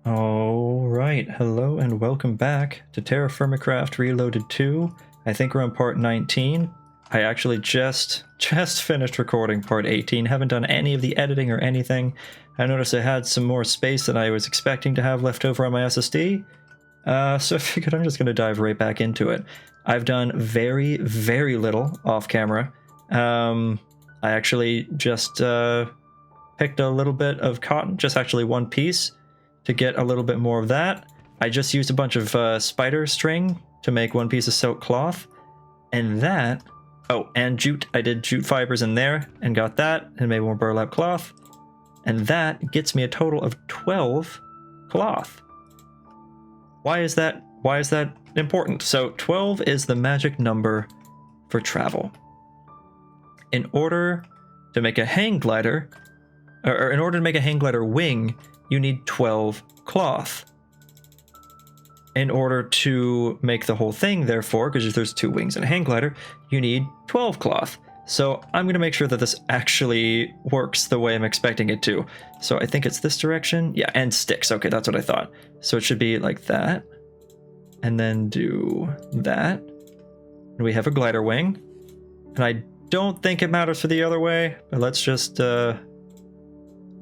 Alright, hello and welcome back to TerraFirmaCraft Reloaded 2. I think we're on part 19. I actually just finished recording part 18, haven't done any of the editing or anything. I noticed I had some more space than I was expecting to have left over on my SSD, so I figured I'm just going to dive right back into it. I've done very, very little off camera. I actually just picked a little bit of cotton, just actually one piece, to get a little bit more of that. I just used a bunch of spider string to make one piece of silk cloth, and that, oh, and jute. I did jute fibers in there and got that and made more burlap cloth, and that gets me a total of 12 cloth. Why is that important? So 12 is the magic number for travel. In order to make a hang glider, or in order to make a hang glider wing, you need 12 cloth. In order to make the whole thing, therefore, because there's 2 wings and a hang glider, you need 12 cloth. So I'm going to make sure that this actually works the way I'm expecting it to. So I think it's this direction. Yeah, and sticks. Okay, that's what I thought. So it should be like that. And then do that. And we have a glider wing. And I don't think it matters for the other way, but let's just do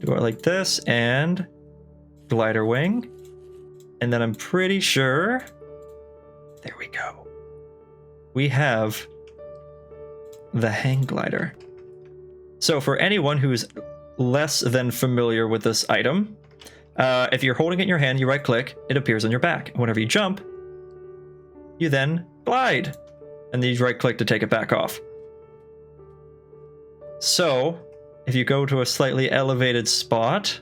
it like this, and glider wing. And then I'm pretty sure, there we go, we have the hang glider. So for anyone who's less than familiar with this item, if you're holding it in your hand, you right click, it appears on your back. And whenever you jump, you then glide, and then you right click to take it back off. So if you go to a slightly elevated spot,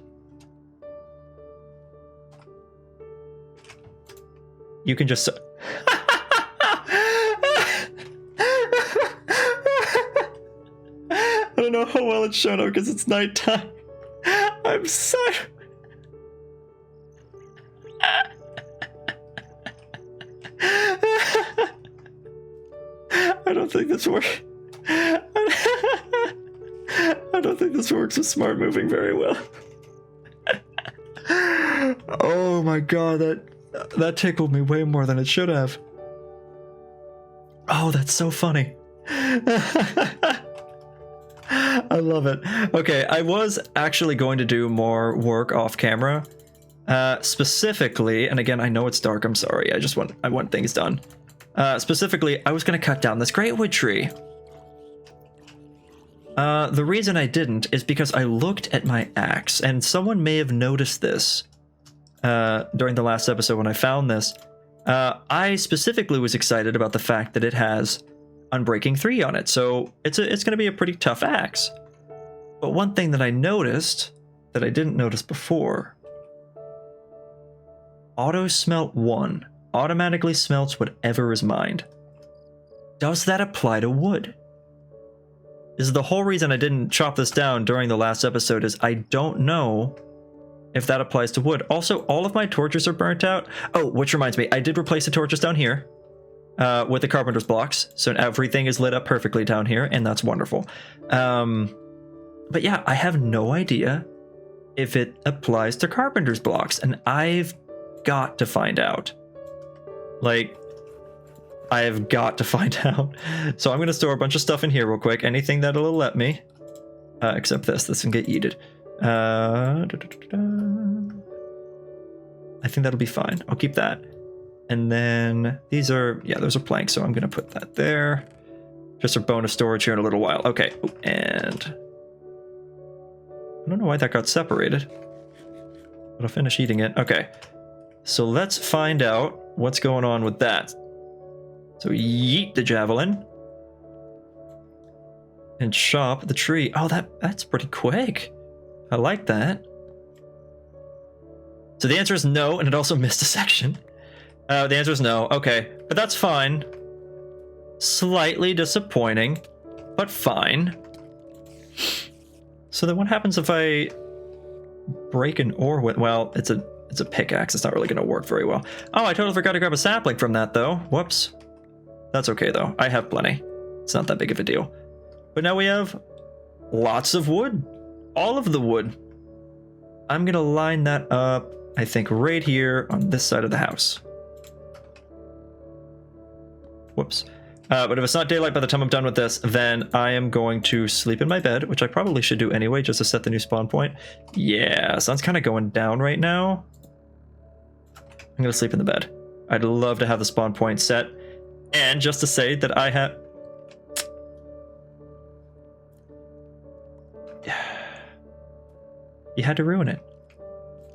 you can just... I don't know how well it's shown up because it's nighttime. I'm sorry. I don't think this works. I don't think this works with smart moving very well. Oh my god, that tickled me way more than it should have. Oh, that's so funny. I love it. Okay, I was actually going to do more work off camera. Specifically, and again, I know it's dark, I'm sorry. I want things done. Specifically, I was going to cut down this great wood tree. The reason I didn't is because I looked at my axe, and someone may have noticed this during the last episode when I found this. I specifically was excited about the fact that it has Unbreaking 3 on it, so it's going to be a pretty tough axe. But one thing that I noticed that I didn't notice before, Auto Smelt 1 automatically smelts whatever is mined. Does that apply to wood? This is the whole reason I didn't chop this down during the last episode, is I don't know if that applies to wood. Also, all of my torches are burnt out. Oh, which reminds me, I did replace the torches down here with the carpenter's blocks, so everything is lit up perfectly down here, and that's wonderful. But yeah, I have no idea if it applies to carpenter's blocks, and I've got to find out. Like, I have got to find out. So I'm going to store a bunch of stuff in here real quick. Anything that'll let me. Except this. This can get yeeted. I think that'll be fine. I'll keep that. And then these are... yeah, those are planks, so I'm going to put that there. Just for bonus storage here in a little while. Okay. And... I don't know why that got separated. But I'll finish eating it. Okay. So let's find out what's going on with that. So yeet the javelin. And chop the tree. Oh, that's pretty quick. I like that. So the answer is no, and it also missed a section. The answer is no. Okay, but that's fine. Slightly disappointing, but fine. So then what happens if I break an ore with... well, it's a pickaxe. It's not really going to work very well. Oh, I totally forgot to grab a sapling from that, though. Whoops. That's okay, though. I have plenty. It's not that big of a deal. But now we have lots of wood. All of the wood. I'm going to line that up I think right here on this side of the house. Whoops. But if it's not daylight by the time I'm done with this, then I am going to sleep in my bed, which I probably should do anyway, just to set the new spawn point. Yeah, sun's kind of going down right now. I'm going to sleep in the bed. I'd love to have the spawn point set. And just to say that I have... You had to ruin it.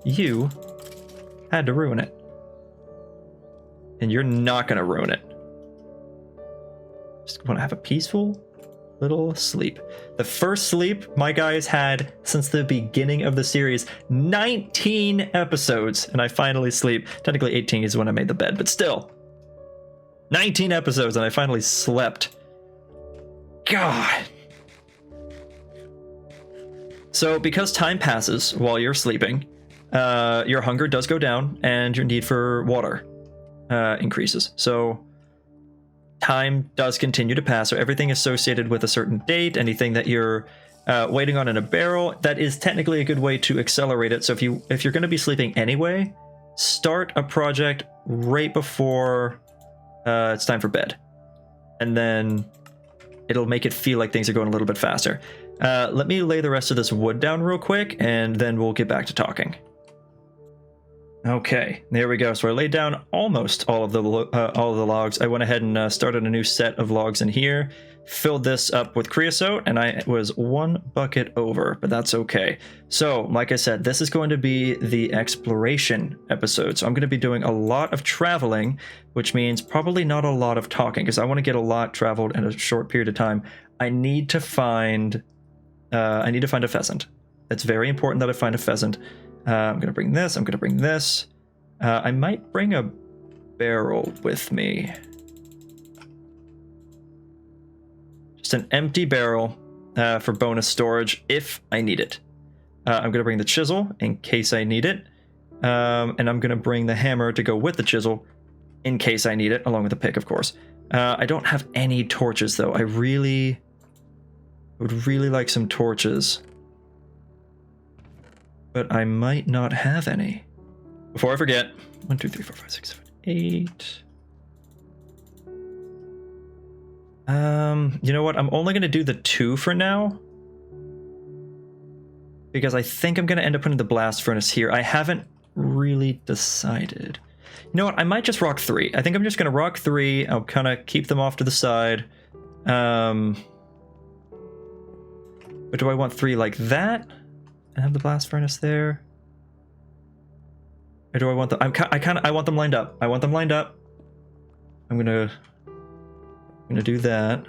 You had to ruin it. And you're not going to ruin it. Just want to have a peaceful little sleep. The first sleep my guys had since the beginning of the series. 19 episodes, and I finally sleep. Technically 18 is when I made the bed, but still. 19 episodes, and I finally slept. God. So because time passes while you're sleeping, your hunger does go down, and your need for water increases. So time does continue to pass, so everything associated with a certain date, anything that you're waiting on in a barrel, that is technically a good way to accelerate it. So if you're going to be sleeping anyway, start a project right before it's time for bed, and then it'll make it feel like things are going a little bit faster. Let me lay the rest of this wood down real quick, and then we'll get back to talking. Okay, there we go. So I laid down almost all of the logs. I went ahead and started a new set of logs in here, filled this up with creosote, and I was 1 bucket over, but that's okay. So, like I said, this is going to be the exploration episode. So I'm going to be doing a lot of traveling, which means probably not a lot of talking, because I want to get a lot traveled in a short period of time. I need to find a pheasant. It's very important that I find a pheasant. I'm going to bring this. I'm going to bring this. I might bring a barrel with me. Just an empty barrel for bonus storage if I need it. I'm going to bring the chisel in case I need it. And I'm going to bring the hammer to go with the chisel in case I need it, along with the pick, of course. I don't have any torches, though. I would really like some torches. But I might not have any. Before I forget, 1, 2, 3, 4, 5, 6, 7, 8. You know what? I'm only going to do the 2 for now, because I think I'm going to end up putting the blast furnace here. I haven't really decided. You know what? I might just rock 3. I think I'm just going to rock 3. I'll kind of keep them off to the side. But do I want 3 like that? And have the blast furnace there, or do I want them? I want them lined up. I want them lined up. I'm gonna do that.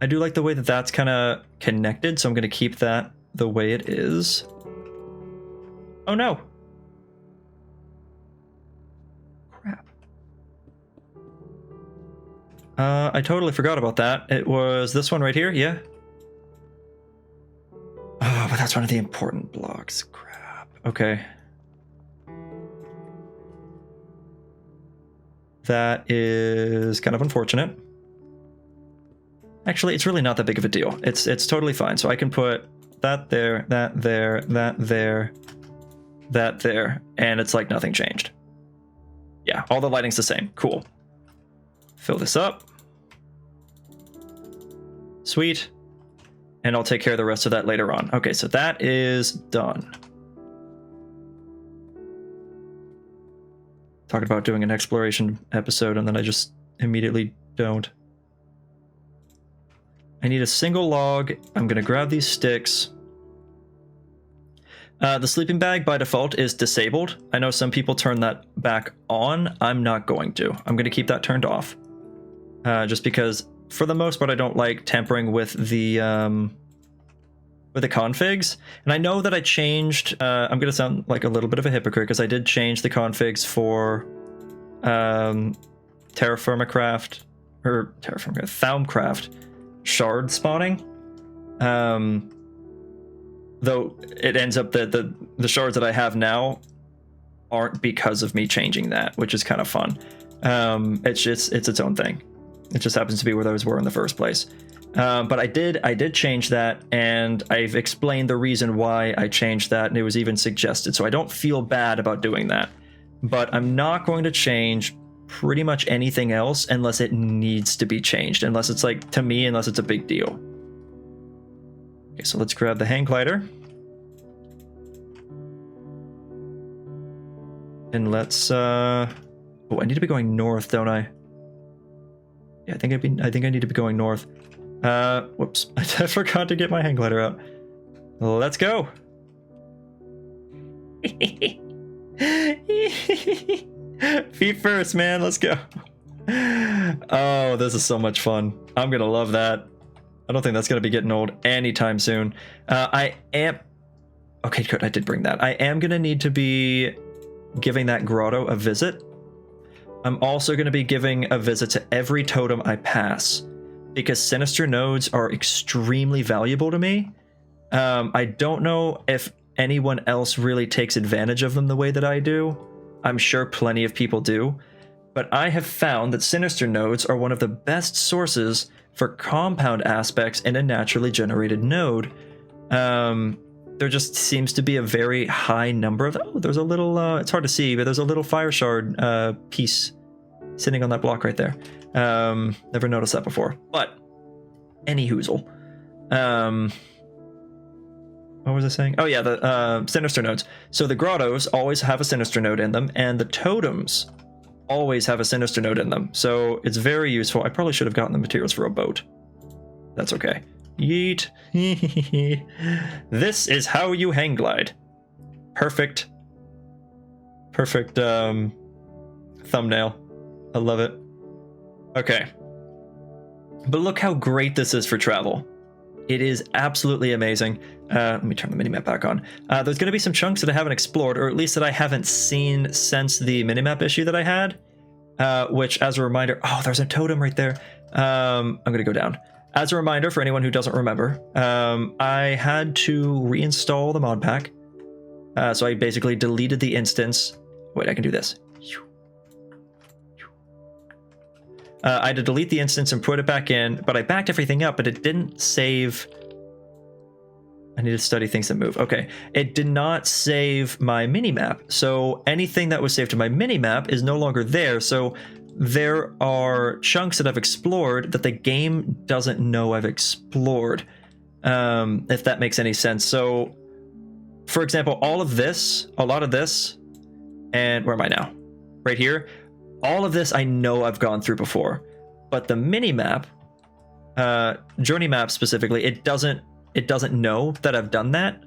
I do like the way that that's kind of connected, so I'm gonna keep that the way it is. Oh no! Crap. I totally forgot about that. It was this one right here. Yeah. Oh, but that's one of the important blocks. Crap. Okay. That is kind of unfortunate. Actually, it's really not that big of a deal. It's totally fine. So I can put that there, that there, that there, that there, and it's like nothing changed. Yeah, all the lighting's the same. Cool. Fill this up. Sweet. And I'll take care of the rest of that later on. Okay, so that is done. Talking about doing an exploration episode, and then I just immediately don't. I need a single log. I'm going to grab these sticks. The sleeping bag by default is disabled. I know some people turn that back on. I'm not going to. I'm going to keep that turned off. Just because, for the most part, I don't like tampering with the configs. And I know that I changed, I'm going to sound like a little bit of a hypocrite, because I did change the configs for TerraFirmaCraft, or Thaumcraft shard spawning. Though it ends up that the shards that I have now aren't because of me changing that, which is kind of fun. It's its own thing. It just happens to be where those were in the first place. But I did change that, and I've explained the reason why I changed that, and it was even suggested, so I don't feel bad about doing that. But I'm not going to change pretty much anything else unless it needs to be changed, unless it's like, to me, unless it's a big deal. Okay, so let's grab the hang glider. And let's, oh, I need to be going north, don't I? Yeah, I think I need to be going north. Whoops, I forgot to get my hang glider out. Let's go. Feet first, man, let's go. Oh, this is so much fun. I'm gonna love that. I don't think that's gonna be getting old anytime soon. I am... Okay, good, I did bring that. I am gonna need to be giving that grotto a visit. I'm also gonna be giving a visit to every totem I pass, because sinister nodes are extremely valuable to me. I don't know if anyone else really takes advantage of them the way that I do. I'm sure plenty of people do, but I have found that sinister nodes are one of the best sources for compound aspects in a naturally generated node. There just seems to be a very high number of them. Oh, there's a little, it's hard to see, but there's a little fire shard piece sitting on that block right there. Never noticed that before, but any hoozle. What was I saying? Oh yeah, the sinister nodes. So the grottos always have a sinister node in them, and the totems always have a sinister node in them. So it's very useful. I probably should have gotten the materials for a boat. That's okay. Yeet. This is how you hang glide. Perfect. Perfect thumbnail. I love it. Okay. But look how great this is for travel. It is absolutely amazing. Let me turn the minimap back on. There's going to be some chunks that I haven't explored, or at least that I haven't seen since the minimap issue that I had, which, as a reminder... Oh, there's a totem right there. I'm going to go down. As a reminder, for anyone who doesn't remember, I had to reinstall the mod pack. So I basically deleted the instance. Wait, I can do this. I had to delete the instance and put it back in, but I backed everything up, but it didn't save... I need to study things that move. Okay. It did not save my minimap. So anything that was saved to my minimap is no longer there. So there are chunks that I've explored that the game doesn't know I've explored, if that makes any sense. So, for example, all of this, a lot of this, and where am I now? Right here. All of this I know I've gone through before, but the minimap, journey map specifically, it doesn't know that I've done that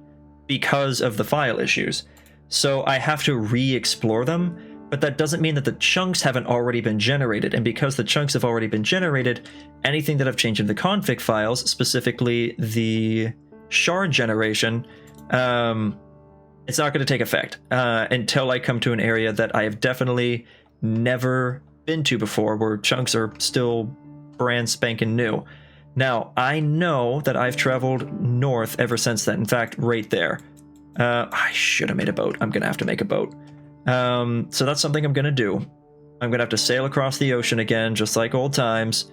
because of the file issues. So I have to re-explore them, but that doesn't mean that the chunks haven't already been generated. And because the chunks have already been generated, anything that I've changed in the config files, specifically the shard generation, it's not going to take effect until I come to an area that I have definitely never been to before, where chunks are still brand spanking new. Now, I know that I've traveled north ever since then. In fact, right there. I should have made a boat. I'm going to have to make a boat. So that's something I'm going to do. I'm going to have to sail across the ocean again, just like old times.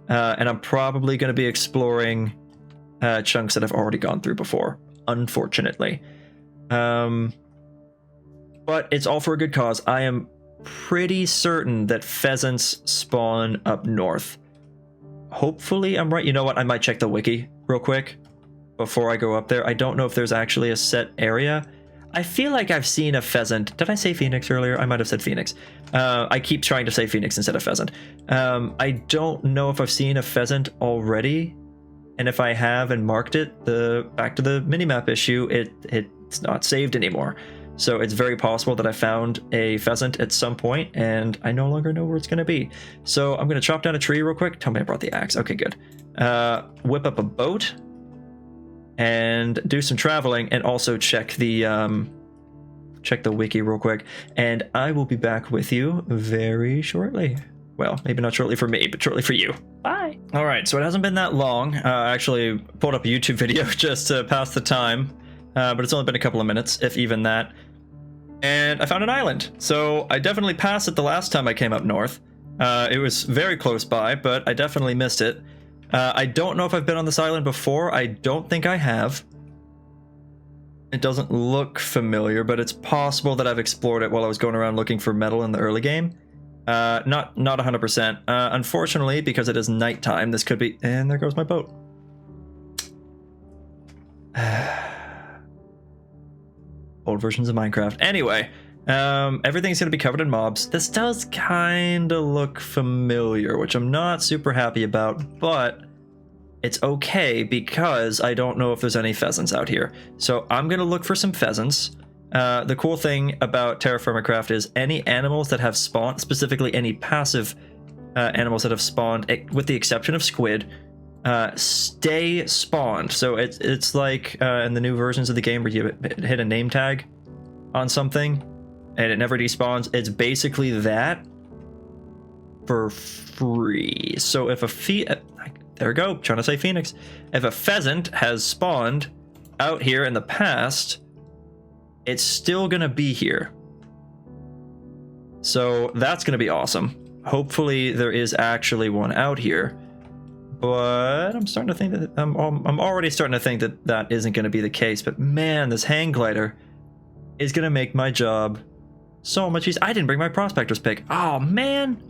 And I'm probably going to be exploring chunks that I've already gone through before, unfortunately. But it's all for a good cause. I am pretty certain that pheasants spawn up north. Hopefully I'm right. You know what? I might check the wiki real quick before I go up there. I don't know if there's actually a set area. I feel like I've seen a pheasant. Did I say phoenix earlier? I might have said phoenix. I keep trying to say phoenix instead of pheasant. I don't know if I've seen a pheasant already. And if I have and marked it, back to the minimap issue, it's not saved anymore. So it's very possible that I found a pheasant at some point, and I no longer know where it's going to be. So I'm going to chop down a tree real quick. Tell me I brought the axe. Okay, good. Whip up a boat and do some traveling, and also check the wiki real quick. And I will be back with you very shortly. Well, maybe not shortly for me, but shortly for you. Bye. All right, so it hasn't been that long. I actually pulled up a YouTube video just to pass the time, but it's only been a couple of minutes, if even that. And I found an island. So I definitely passed it the last time I came up north. It was very close by, but I definitely missed it. I don't know if I've been on this island before. I don't think I have. It doesn't look familiar, but it's possible that I've explored it while I was going around looking for metal in the early game. Not 100%. Unfortunately, because it is nighttime, this could be... And there goes my boat. Old versions of Minecraft. Anyway, everything's going to be covered in mobs. This does kind of look familiar, which I'm not super happy about, but it's okay because I don't know if there's any pheasants out here. So I'm going to look for some pheasants. The cool thing about TerraFirmaCraft is any animals that have spawned, specifically any passive animals that have spawned, with the exception of squid, stay spawned. So it's like in the new versions of the game where you hit a name tag on something and it never despawns. It's basically that for free. So if there we go, trying to say phoenix. If a pheasant has spawned out here in the past, it's still gonna be here. So that's gonna be awesome. Hopefully there is actually one out here. But I'm starting to think that I'm already starting to think that that isn't going to be the case. But man, this hang glider is going to make my job so much easier. I didn't bring my prospector's pick. Oh man.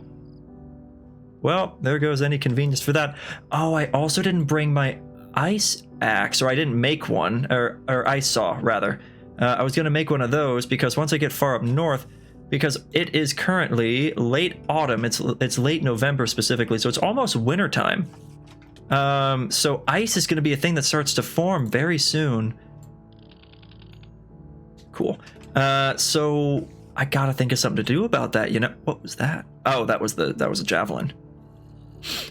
Well, there goes any convenience for that. Oh, I also didn't bring my ice axe, or I didn't make one, or ice saw rather. I was going to make one of those because once I get far up north, because it is currently late autumn. It's late November specifically, so it's almost winter time. So ice is going to be a thing that starts to form very soon. Cool. So I gotta think of something to do about that. You know, what was that? Oh, that was a javelin.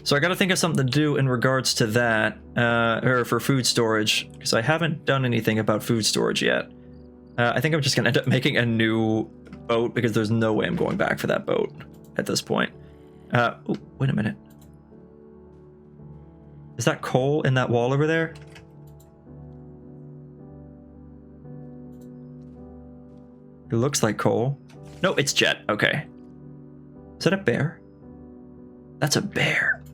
So I gotta think of something to do in regards to that, or for food storage, because I haven't done anything about food storage yet. I think I'm just gonna end up making a new boat because there's no way I'm going back for that boat at this point. Oh, wait a minute. Is that coal in that wall over there? It looks like coal. No, it's jet. Okay. Is that a bear? That's a bear.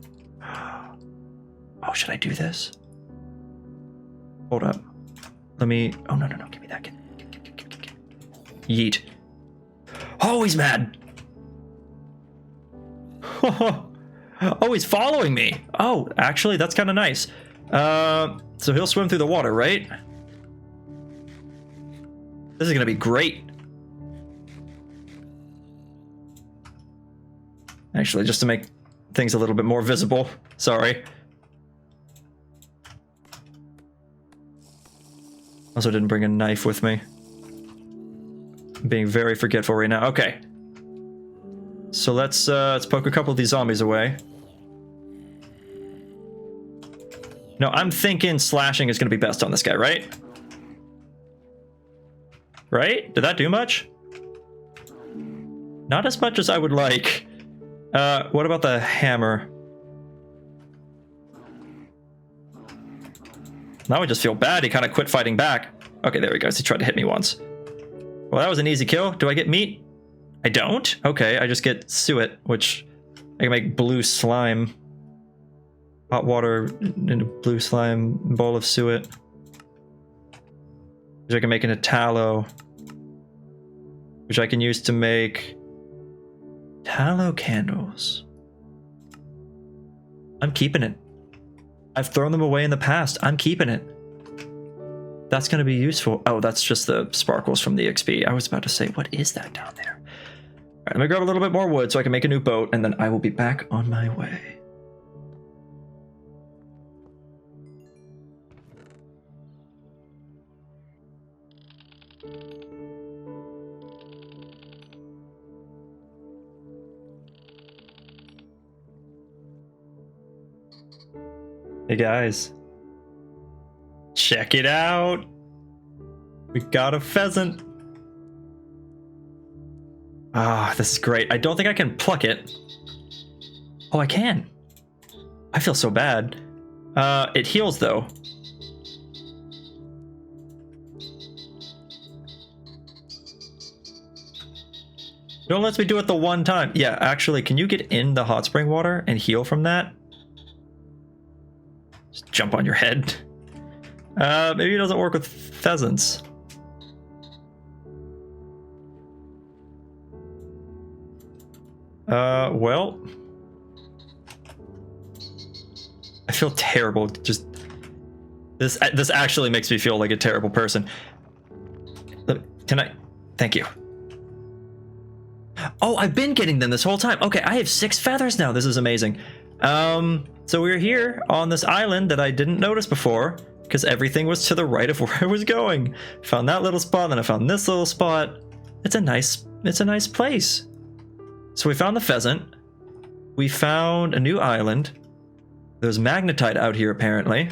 Oh, should I do this? Hold up. Let me... Oh, no. Give me that. Yeet. Oh, he's mad. Oh, he's following me. Oh, actually, that's kind of nice. So he'll swim through the water, right? This is going to be great. Actually, just to make things a little bit more visible. Sorry. Also didn't bring a knife with me. I'm being very forgetful right now. Okay. So let's poke a couple of these zombies away. No, I'm thinking slashing is going to be best on this guy, right? Right? Did that do much? Not as much as I would like. What about the hammer? Now I just feel bad. He kind of quit fighting back. Okay, there he goes. He tried to hit me once. Well, that was an easy kill. Do I get meat? I don't? Okay, I just get suet, which I can make blue slime. Hot water into blue slime, bowl of suet. Which I can make into tallow. Which I can use to make tallow candles. I'm keeping it. I've thrown them away in the past. I'm keeping it. That's going to be useful. Oh, that's just the sparkles from the XP. I was about to say, what is that down there? All right, let me grab a little bit more wood so I can make a new boat, and then I will be back on my way. Hey guys, check it out. We got a pheasant. Ah, this is great. I don't think I can pluck it. Oh, I can. I feel so bad. It heals though. Don't let me do it the one time. Yeah, actually, can you get in the hot spring water and heal from that? jump on your head. Maybe it doesn't work with pheasants. Well, I feel terrible. Just this actually makes me feel like a terrible person. Can I? Thank you. Oh, I've been getting them this whole time. Okay, I have 6 feathers now. This is amazing. So we're here on this island that I didn't notice before because everything was to the right of where I was going. Found that little spot, then I found this little spot. It's a nice place. So we found the pheasant. We found a new island. There's magnetite out here apparently.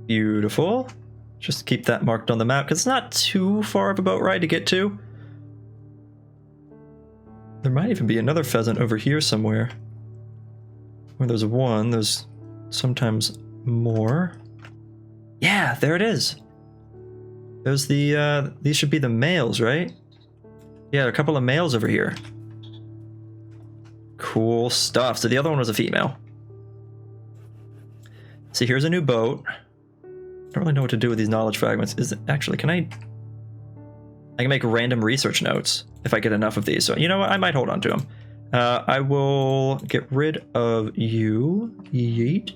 Beautiful. Just keep that marked on the map because it's not too far of a boat ride to get to. There might even be another pheasant over here somewhere. Where there's one, there's sometimes more. Yeah, there it is. There's the, these should be the males, right? Yeah, a couple of males over here. Cool stuff. So the other one was a female. See, here's a new boat. I don't really know what to do with these knowledge fragments. Is it actually, I can make random research notes if I get enough of these. So you know what? I might hold on to them. I will get rid of you. Yeet.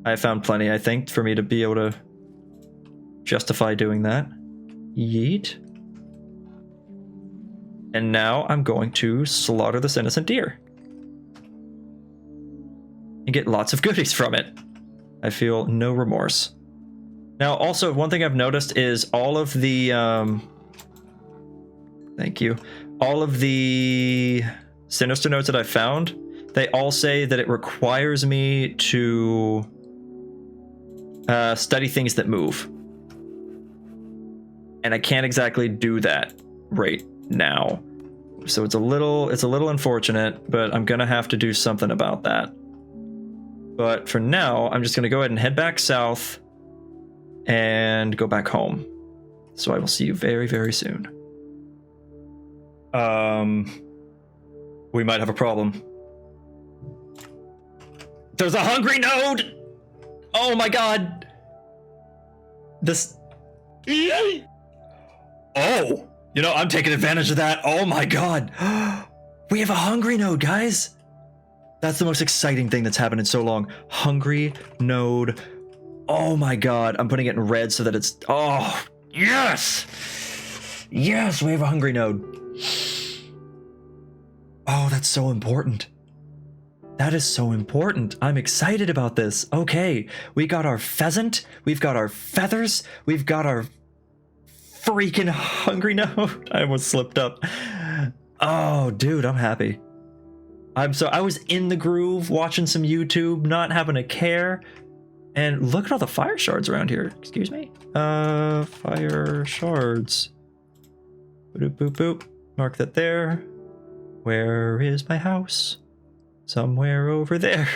I found plenty, I think, for me to be able to justify doing that. Yeet. And now I'm going to slaughter this innocent deer. And get lots of goodies from it. I feel no remorse. Now, also, one thing I've noticed is all of the, thank you. All of the sinister notes that I found, they all say that it requires me to study things that move. And I can't exactly do that right now. So it's a little unfortunate, but I'm gonna have to do something about that. But for now, I'm just gonna go ahead and head back south and go back home. So I will see you very, very soon. We might have a problem. There's a hungry node! Oh my god! This... Oh! You know, I'm taking advantage of that. Oh my god! We have a hungry node, guys! That's the most exciting thing that's happened in so long. Hungry node. Oh my god, I'm putting it in red so that it's... Oh, yes! Yes, we have a hungry node. Oh, that's so important. That is so important. I'm excited about this. Okay, we got our pheasant, we've got our feathers, we've got our freaking hungry node. I almost slipped up. Oh, dude, I'm happy. I was in the groove, watching some YouTube, not having a care. And look at all the fire shards around here. Excuse me. Fire shards. Boop, boop, boop. Mark that there. Where is my house? Somewhere over there.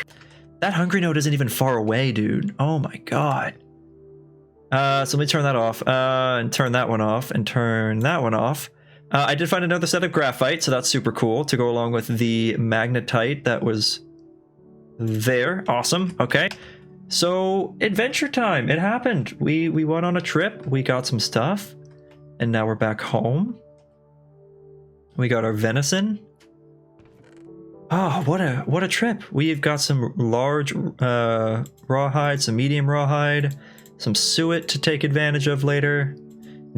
That hungry node isn't even far away, dude. Oh my god. So let me turn that off. And turn that one off. And turn that one off. I did find another set of graphite, so that's super cool to go along with the magnetite that was there. Awesome. Okay. So, adventure time. It happened. We went on a trip. We got some stuff. And now we're back home. We got our venison. Oh, what a trip. We've got some large rawhide, some medium rawhide, some suet to take advantage of later,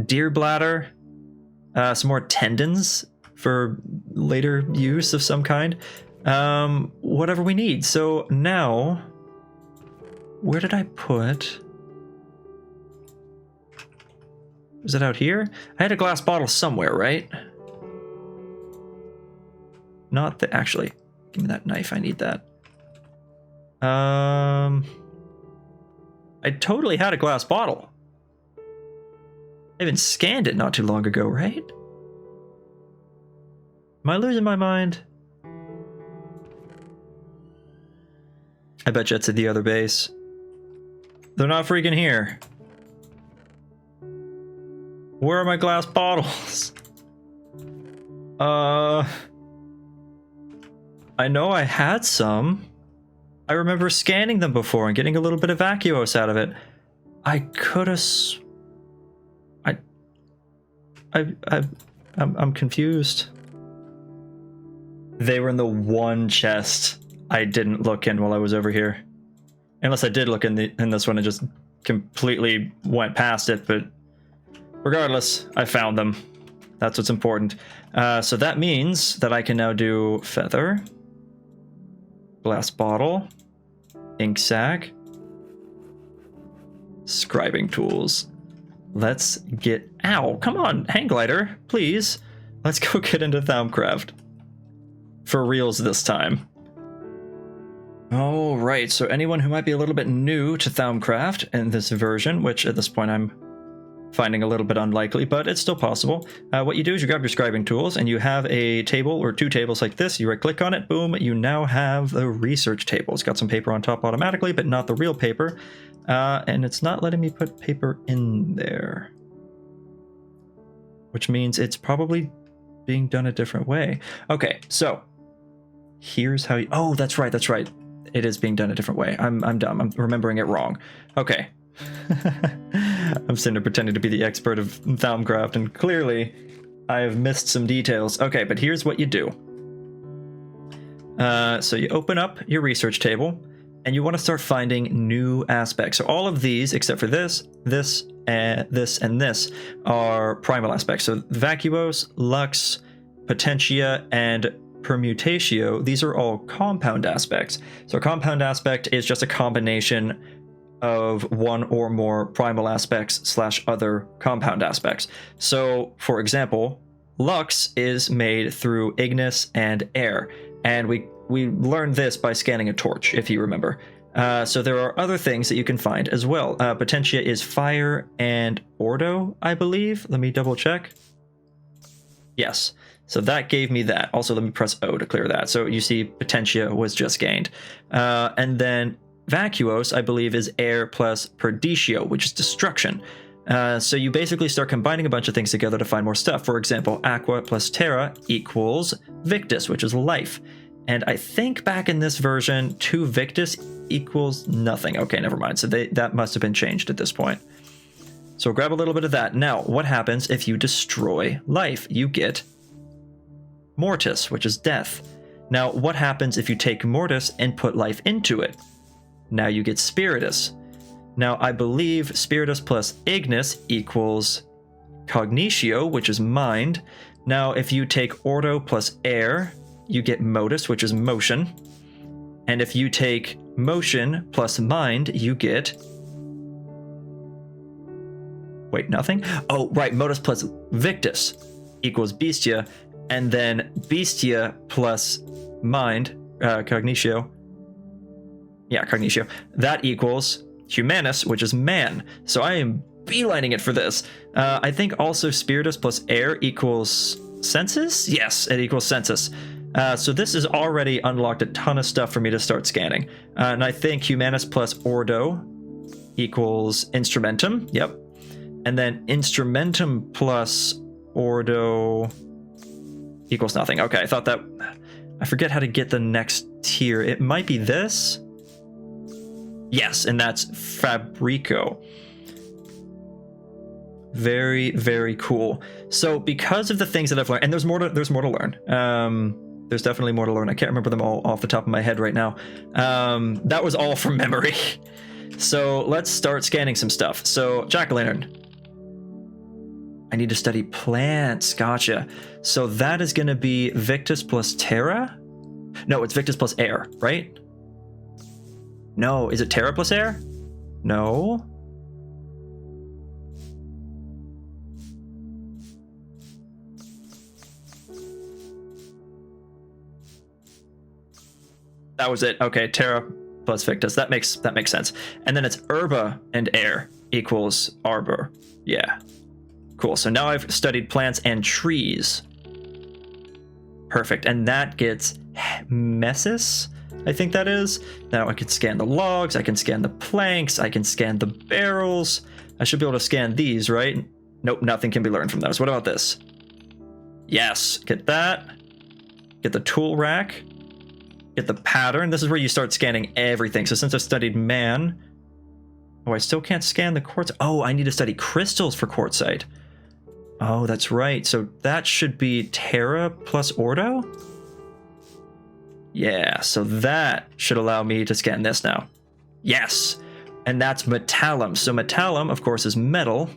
deer bladder, some more tendons for later use of some kind. Whatever we need. So now... Where did I put... Was it out here? I had a glass bottle somewhere, right? Not the... Actually, give me that knife. I need that. I totally had a glass bottle. I even scanned it not too long ago, right? Am I losing my mind? I bet you it's at the other base. They're not freaking here. Where are my glass bottles? I know I had some. I remember scanning them before and getting a little bit of vacuos out of it. I could have... I'm confused. They were in the one chest I didn't look in while I was over here. Unless I did look in this one and just completely went past it, but regardless, I found them. That's what's important. So that means that I can now do feather, glass bottle, ink sac, scribing tools. Let's get... Ow, come on, hang glider, please. Let's go get into Thaumcraft. For reals this time. All right, so anyone who might be a little bit new to Thaumcraft in this version, which at this point I'm finding a little bit unlikely, but it's still possible. What you do is you grab your scribing tools and you have a table or two tables like this. You right click on it, boom, you now have the research table. It's got some paper on top automatically, but not the real paper. And it's not letting me put paper in there, which means it's probably being done a different way. Okay, so here's how you... Oh, that's right. It is being done a different way. I'm dumb. I'm remembering it wrong. Okay. I'm sitting there pretending to be the expert of Thaumcraft, and clearly I have missed some details. Okay, but here's what you do. So you open up your research table, and you want to start finding new aspects. So all of these, except for this, and this, are primal aspects. So vacuos, lux, potentia, and permutatio, these are all compound aspects. So a compound aspect is just a combination of one or more primal aspects / other compound aspects. So, for example, lux is made through ignis and air, and we learned this by scanning a torch, if you remember. So there are other things that you can find as well. Potentia is fire and ordo, I believe. Let me double check. Yes. So that gave me that. Also, let me press O to clear that. So you see potentia was just gained. And then vacuos, I believe, is air plus perditio, which is destruction. So you basically start combining a bunch of things together to find more stuff. For example, aqua plus terra equals victus, which is life. And I think back in this version, 2 victus equals nothing. Okay, never mind. So that must have been changed at this point. So grab a little bit of that. Now, what happens if you destroy life? You get mortis, which is death. Now, what happens if you take mortis and put life into it? Now you get spiritus. Now, I believe spiritus plus ignis equals cognitio, which is mind. Now, if you take ordo plus air, you get modus, which is motion. And if you take motion plus mind, you get... Wait, nothing? Oh, right, modus plus victus equals bestia. And then bestia plus mind, cognitio. Yeah, cognitio. That equals humanus, which is man. So I am beelining it for this. I think also spiritus plus air equals sensus? Yes, it equals sensus. So this has already unlocked a ton of stuff for me to start scanning. And I think humanus plus ordo equals instrumentum. Yep. And then instrumentum plus ordo equals nothing. Okay, I thought that... I forget how to get the next tier. It might be this? Yes, and that's Fabrico. Very, very cool. So because of the things that I've learned, and there's more to learn. There's definitely more to learn. I can't remember them all off the top of my head right now. That was all from memory. So let's start scanning some stuff. So jack-o'-lantern. I need to study plants. Gotcha. So that is going to be Victus plus Terra? No, it's Victus plus air, right? No, is it Terra plus air? No. That was it. Okay, Terra plus Victus. That makes sense. And then it's herba and air equals arbor. Yeah. Cool. So now I've studied plants and trees. Perfect. And that gets messis, I think that is. Now I can scan the logs, I can scan the planks, I can scan the barrels. I should be able to scan these, right? Nope, nothing can be learned from those. What about this? Yes, get that. Get the tool rack. get the pattern. This is where you start scanning everything. So since I've studied man, oh, I still can't scan the quartz. Oh, I need to study crystals for quartzite. Oh, that's right. So that should be Terra plus Ordo? Yeah, so that should allow me to scan this now. Yes, and that's metallum. So metallum, of course, is metal,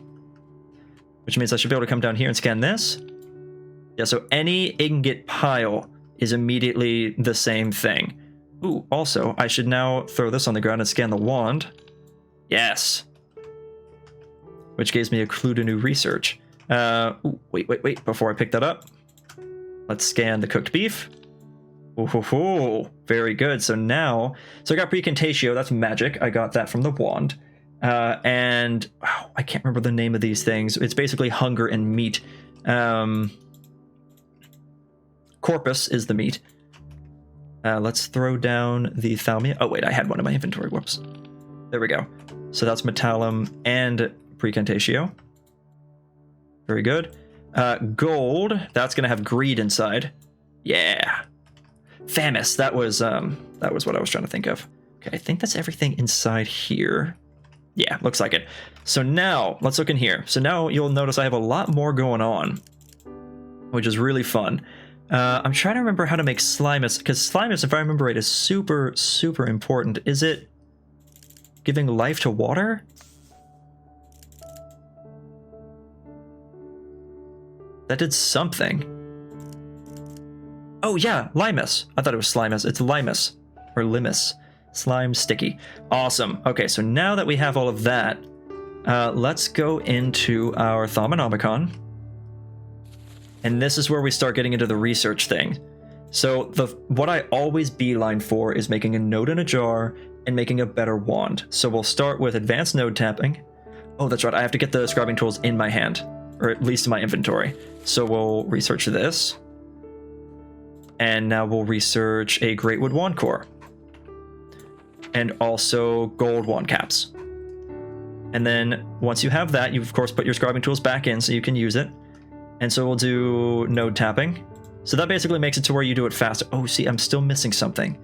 which means I should be able to come down here and scan this. Yeah, so any ingot pile is immediately the same thing. Ooh, also, I should now throw this on the ground and scan the wand. Yes. Which gives me a clue to new research. Ooh, wait, before I pick that up, let's scan the cooked beef. Ooh, very good. So now, I got Precantatio, that's magic. I got that from the wand. And I can't remember the name of these things. It's basically hunger and meat. Corpus is the meat. Let's throw down the Thaumia. Oh wait, I had one in my inventory. Whoops. There we go. So that's metallum and Precantatio. Very good. Gold, that's gonna have greed inside. Yeah. Famus, that was what I was trying to think of. Okay, I think that's everything inside here. Yeah, looks like it. So now, let's look in here. So now you'll notice I have a lot more going on, which is really fun. I'm trying to remember how to make Slimus, because Slimus, if I remember right, is super, super important. Is it giving life to water? That did something. Oh yeah, Limus. I thought it was Slimus. It's Limus. Or Limus. Slime sticky. Awesome. Okay, so now that we have all of that, let's go into our Thaumonomicon. And this is where we start getting into the research thing. So what I always beeline for is making a node in a jar and making a better wand. So we'll start with advanced node tapping. Oh, that's right. I have to get the scribing tools in my hand, or at least in my inventory. So we'll research this. And now we'll research a Greatwood wand core. And also gold wand caps. And then once you have that, you of course put your scribing tools back in so you can use it. And so we'll do node tapping. So that basically makes it to where you do it faster. Oh, see, I'm still missing something.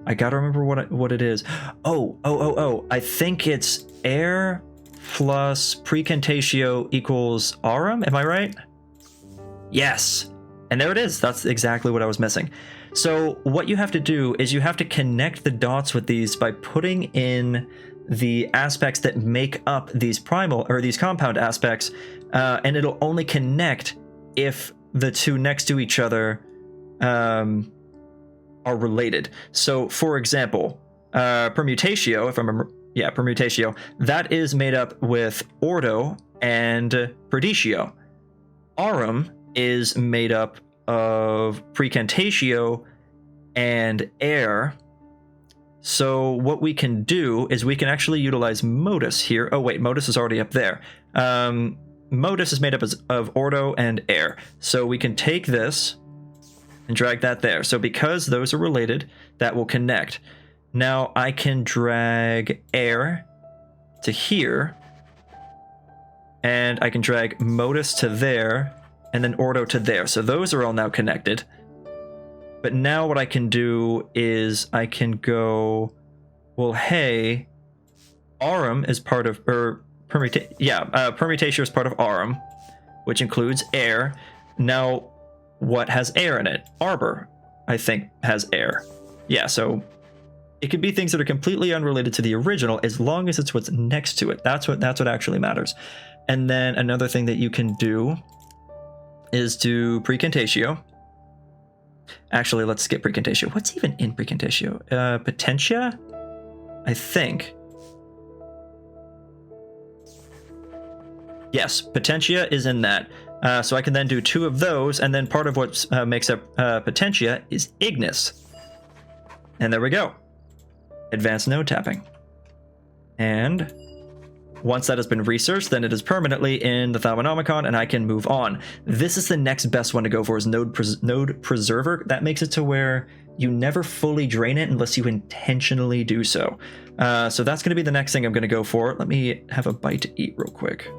I gotta remember what it is. Oh. I think it's air plus Precantatio equals aurum. Am I right? Yes. And there it is. That's exactly what I was missing. So what you have to do is you have to connect the dots with these by putting in the aspects that make up these primal or these compound aspects, and it'll only connect if the two next to each other are related. So for example, Permutatio, if I remember, yeah, Permutatio, that is made up with Ordo and Perditio. Aurum is made up of Precantatio and air. So what we can do is we can actually utilize Modus here. Oh wait, Modus is already up there. Modus is made up of Ordo and air. So we can take this and drag that there. So because those are related, that will connect. Now I can drag air to here, and I can drag Modus to there, and then Ordo to there. So those are all now connected. But now what I can do is I can go, well, hey, Aurum is part of, or Permutatio is part of Aurum, which includes air. Now, what has air in it? Arbor, I think, has air. Yeah, so it could be things that are completely unrelated to the original as long as it's what's next to it. That's what actually matters. And then another thing that you can do is do Precantatio. Actually, let's skip Precantatio. What's even in Precantatio? Potentia? I think. Yes, Potentia is in that. So I can then do 2 of those, and then part of what makes up Potentia is Ignis. And there we go. Advanced node tapping. And once that has been researched, then it is permanently in the Thaumonomicon, and I can move on. This is the next best one to go for, is Node Preserver. That makes it to where you never fully drain it unless you intentionally do so. So that's going to be the next thing I'm going to go for. Let me have a bite to eat real quick.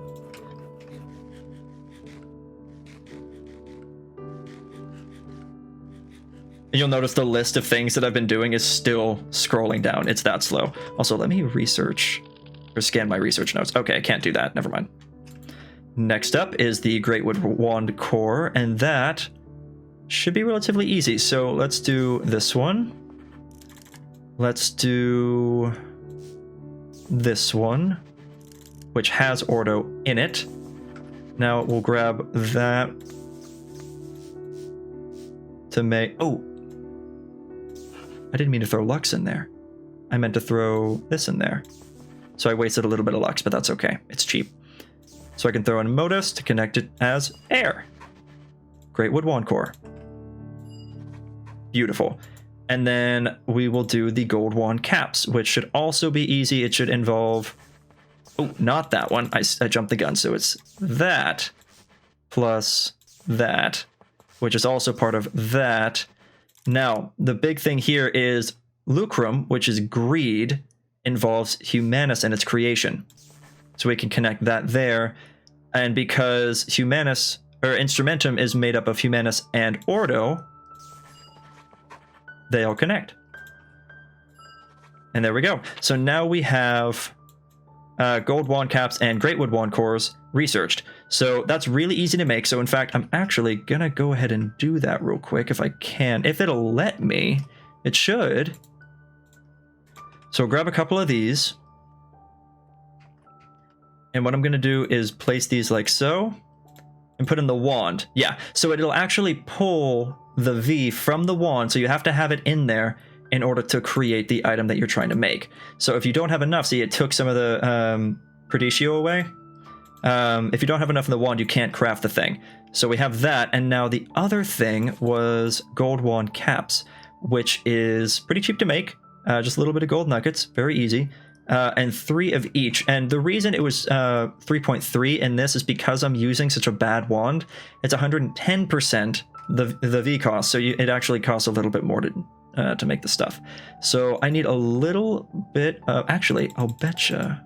You'll notice the list of things that I've been doing is still scrolling down. It's that slow. Also, let me research or scan my research notes. Okay, I can't do that. Never mind. Next up is the Greatwood Wand Core, and that should be relatively easy. So let's do this one. Let's do this one, which has Ordo in it. Now we'll grab that to make... Oh! I didn't mean to throw Lux in there. I meant to throw this in there. So I wasted a little bit of Lux, but that's okay. It's cheap. So I can throw in Modus to connect it as air. Greatwood Wand Core. Beautiful. And then we will do the Gold Wand Caps, which should also be easy. It should involve... Oh, not that one. I jumped the gun. So it's that plus that, which is also part of that. Now, the big thing here is Lucrum, which is greed, involves Humanus and its creation. So we can connect that there. And because Humanus, or Instrumentum, is made up of Humanus and Ordo, they all connect. And there we go. So now we have Gold Wand Caps and Greatwood Wand Cores researched. So that's really easy to make. So in fact, I'm actually gonna go ahead and do that real quick if I can. If it'll let me, it should. So grab a couple of these. And what I'm gonna do is place these like so and put in the wand. Yeah, so it'll actually pull the V from the wand. So you have to have it in there in order to create the item that you're trying to make. So if you don't have enough, see, it took some of the Preditio away. If you don't have enough in the wand, you can't craft the thing. So we have that, and now the other thing was Gold Wand Caps, which is pretty cheap to make. Just a little bit of gold nuggets, very easy. And 3 of each. And the reason it was 3.3 in this is because I'm using such a bad wand. It's 110% the V cost, so it actually costs a little bit more to make the stuff. So I need a little bit of... Actually, I'll betcha.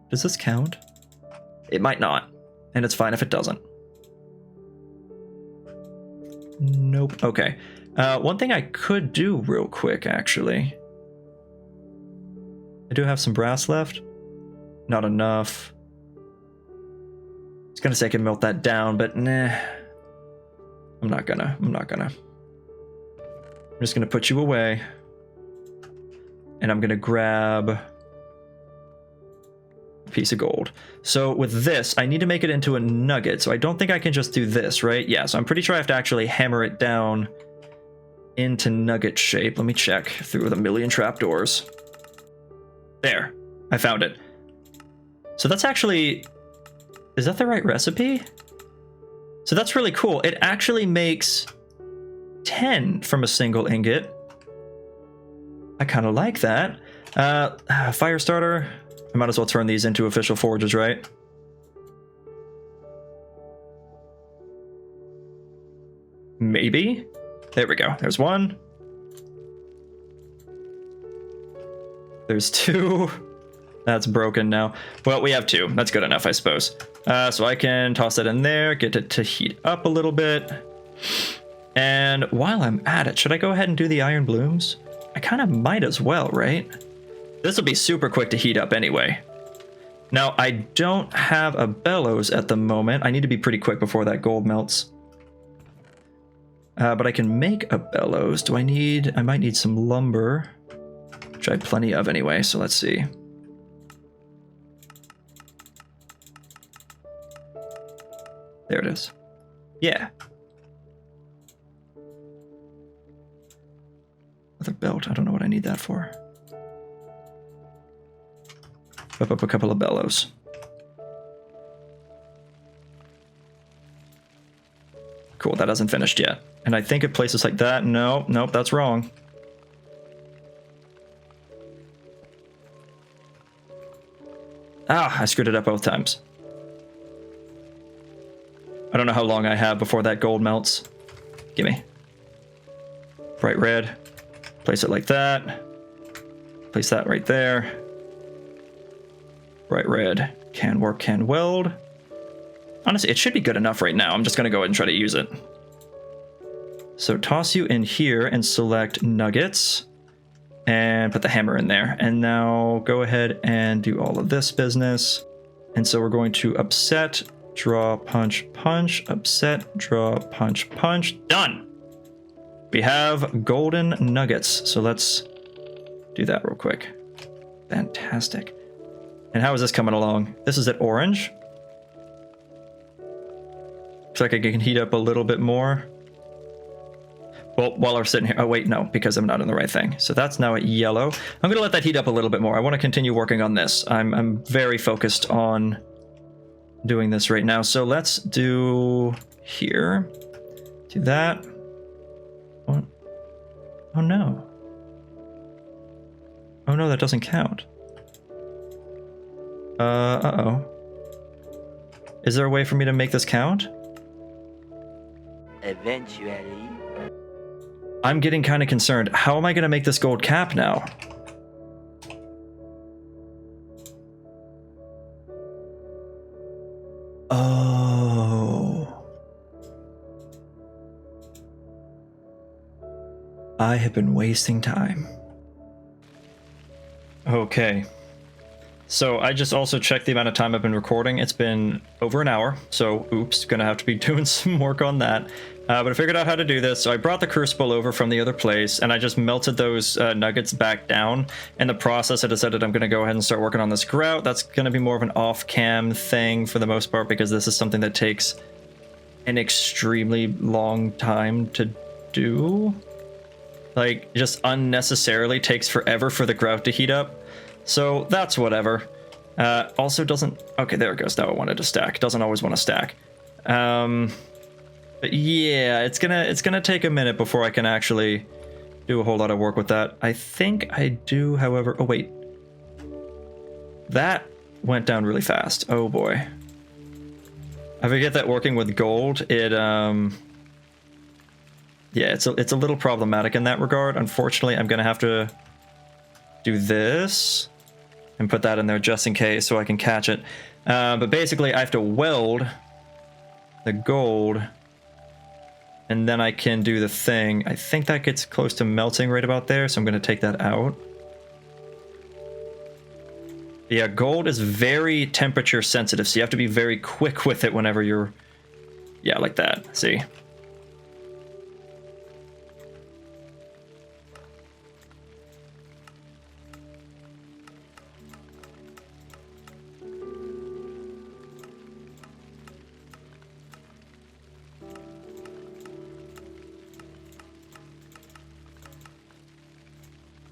Does this count? It might not, and it's fine if it doesn't. Nope. Okay. One thing I could do real quick, actually. I do have some brass left. Not enough. I was gonna say I can melt that down, but nah. I'm not gonna. I'm just gonna put you away. And I'm gonna grab a piece of gold. So with this, I need to make it into a nugget. So I don't think I can just do this, right? Yeah, so I'm pretty sure I have to actually hammer it down into nugget shape. Let me check through the million trapdoors. There, I found it. So that's actually... Is that the right recipe? So that's really cool. It actually makes 10 from a single ingot. I kind of like that. Fire starter. I might as well turn these into official forges, right? Maybe. There we go. There's one. There's 2. That's broken now. Well, we have 2. That's good enough, I suppose. So I can toss that in there, get it to heat up a little bit. And while I'm at it, should I go ahead and do the iron blooms? I kind of might as well, right? This will be super quick to heat up anyway. Now, I don't have a bellows at the moment. I need to be pretty quick before that gold melts. But I can make a bellows. Do I need... I might need some lumber. Which I have plenty of anyway, so let's see. There it is. Yeah. Leather belt. I don't know what I need that for. Whip up a couple of bellows. Cool, that hasn't finished yet. And I think at places like that, no, nope, that's wrong. Ah, I screwed it up both times. I don't know how long I have before that gold melts. Gimme. Bright red. Place it like that. Place that right there. Bright red. Can work, can weld. Honestly, it should be good enough right now. I'm just going to go ahead and try to use it. So toss you in here and select nuggets and put the hammer in there. And now go ahead and do all of this business. And so we're going to upset, draw, punch, punch, upset, draw, punch, punch. Done. We have golden nuggets. So let's do that real quick. Fantastic. And how is this coming along? This is at orange. Looks like I can heat up a little bit more. Well, while I'm sitting here, oh wait, no, because I'm not in the right thing. So that's now at yellow. I'm gonna let that heat up a little bit more. I want to continue working on this. I'm very focused on doing this right now. So let's do here, do that. What? Oh no. Oh no, that doesn't count. Uh-oh. Is there a way for me to make this count? Eventually. I'm getting kind of concerned. How am I going to make this gold cap now? Oh. I have been wasting time. Okay. So I just also checked the amount of time I've been recording. It's been over an hour, so oops, gonna have to be doing some work on that. But I figured out how to do this. So I brought the crucible over from the other place, and I just melted those nuggets back down. In the process, I decided I'm gonna go ahead and start working on this grout. That's gonna be more of an off-cam thing for the most part, because this is something that takes an extremely long time to do. Like, just unnecessarily takes forever for the grout to heat up. So that's whatever. Also doesn't... Okay, there it goes. Now it wanted to stack. Doesn't always want to stack. But yeah, it's gonna take a minute before I can actually do a whole lot of work with that. I think I do, however... Oh, wait. That went down really fast. Oh, boy. I forget that working with gold, it... Yeah, it's a little problematic in that regard. Unfortunately, I'm gonna have to do this and put that in there just in case so I can catch it. But basically, I have to weld the gold, and then I can do the thing. I think that gets close to melting right about there, so I'm going to take that out. Yeah, gold is very temperature sensitive, so you have to be very quick with it whenever you're... Yeah, like that. See?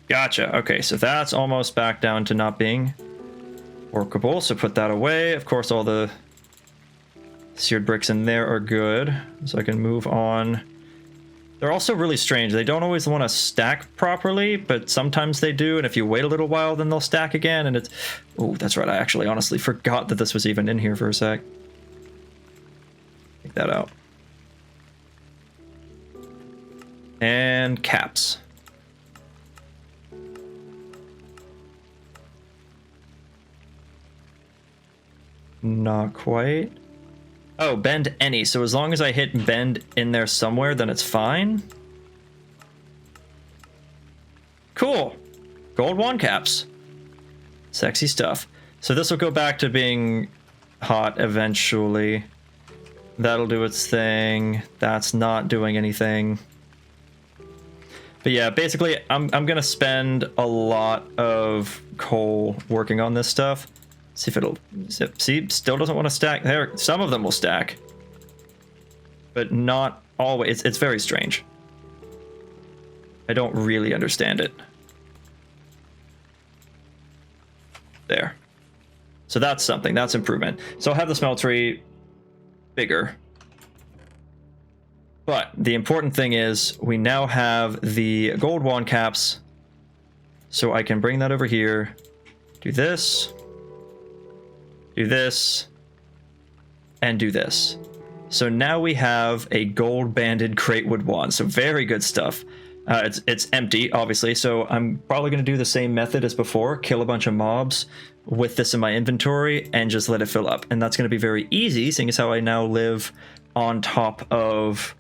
Gotcha. Okay, so that's almost back down to not being workable. So put that away. Of course, all the seared bricks in there are good. So I can move on. They're also really strange. They don't always want to stack properly, but sometimes they do. And if you wait a little while, then they'll stack again. And it's... Oh, that's right. I actually honestly forgot that this was even in here for a sec. Take that out. And caps. Not quite. Oh, bend any. So as long as I hit bend in there somewhere, then it's fine. Cool. Gold wand caps. Sexy stuff. So this will go back to being hot eventually. That'll do its thing. That's not doing anything. But yeah, basically, I'm going to spend a lot of coal working on this stuff. See if it'll... See, still doesn't want to stack. There, some of them will stack. But not always. It's very strange. I don't really understand it. There. So that's something. That's improvement. So I'll have the smeltery bigger. But the important thing is we now have the gold wand caps. So I can bring that over here. Do this. Do this, and do this. So now we have a gold banded cratewood wand. So very good stuff. It's empty, obviously. So I'm probably going to do the same method as before. Kill a bunch of mobs with this in my inventory and just let it fill up. And that's going to be very easy, seeing as how I now live on top of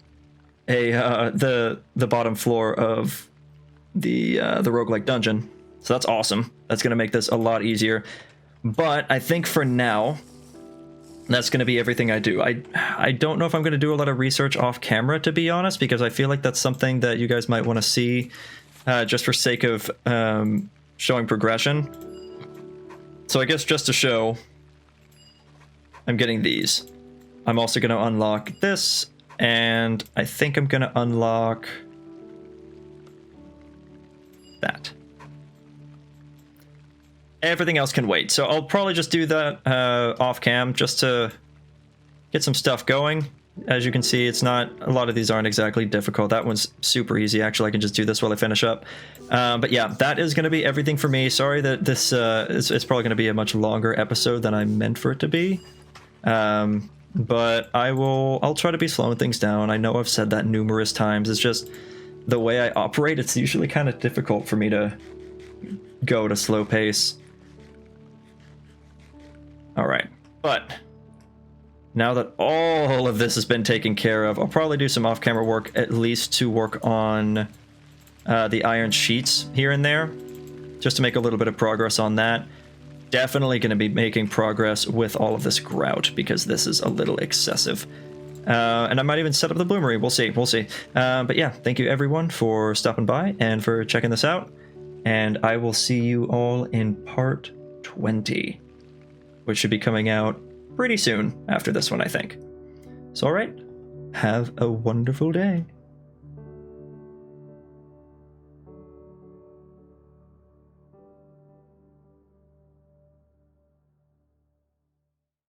the bottom floor of the roguelike dungeon. So that's awesome. That's going to make this a lot easier. But I think for now, that's going to be everything I do. I don't know if I'm going to do a lot of research off camera, to be honest, because I feel like that's something that you guys might want to see just for sake of showing progression. So I guess just to show, I'm getting these. I'm also going to unlock this, and I think I'm going to unlock that. Everything else can wait, so I'll probably just do that off cam just to get some stuff going. As you can see, it's not, a lot of these aren't exactly difficult. That one's super easy. Actually, I can just do this while I finish up. But yeah, that is going to be everything for me. Sorry that this it's probably going to be a much longer episode than I meant for it to be. But I'll try to be slowing things down. I know I've said that numerous times. It's just the way I operate. It's usually kind of difficult for me to go at a slow pace. All right, but now that all of this has been taken care of, I'll probably do some off-camera work, at least to work on the iron sheets here and there, just to make a little bit of progress on that. Definitely going to be making progress with all of this grout, because this is a little excessive. And I might even set up the bloomery. We'll see. We'll see. But yeah, thank you everyone for stopping by and for checking this out. And I will see you all in part 20, which should be coming out pretty soon after this one, I think. So, all right. Have a wonderful day.